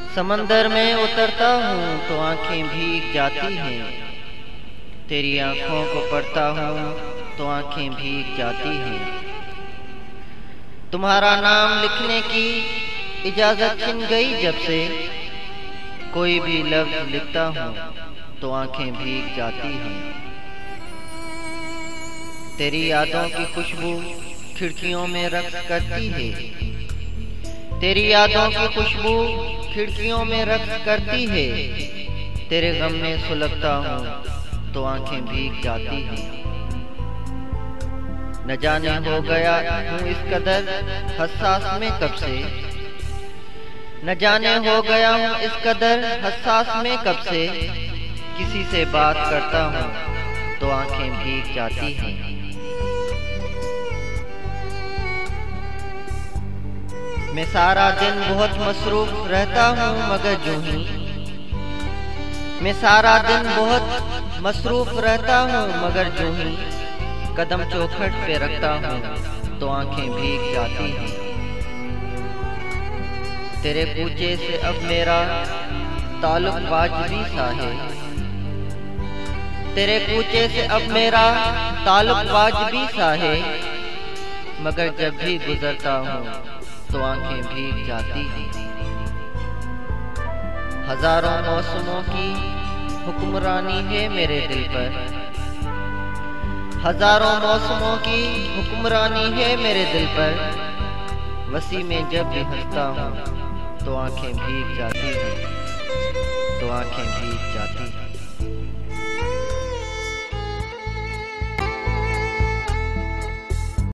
समंदर में उतरता हूँ तो आंखें भीग जाती हैं। तेरी आंखों को पढ़ता हूँ तो आंखें भीग जाती हैं। तुम्हारा नाम लिखने की इजाजत छिन गई जब से, कोई भी लफ्ज लिखता हूँ तो आंखें भीग जाती हैं। तेरी यादों की खुशबू खिड़कियों में रक्स करती है। तेरी यादों की खुशबू खिड़कियों में रक्स करती है। तेरे गम में सुलगता हूँ तो आंखें भीग जाती हैं। न जाने हो गया हूँ इस कदर हसास में कब से, न जाने हो गया हूँ इस कदर हसास में कब से। किसी से बात करता हूँ तो आंखें भीग जाती हैं। मैं सारा दिन बहुत मसरूफ रहता हूँ मगर यूं ही, मैं सारा दिन बहुत मसरूफ रहता हूँ मगर यूं ही कदम चौखट पे रखता हूँ तो आंखें भीग जाती हैं। तेरे कूचे से अब मेरा ताल्लुक वाजिबी सा है। तेरे कूचे से अब मेरा ताल्लुक वाजिबी सा है, मगर जब भी गुजरता हूँ तो आंखें भीग जाती हैं। हजारों मौसमों की हुक्मरानी है मेरे दिल पर, हजारों मौसमों की हुक्मरानी है मेरे दिल पर। वसी में जब भी हंसता हूँ तो आंखें भीग जाती हैं, तो आंखें भीग जाती हैं।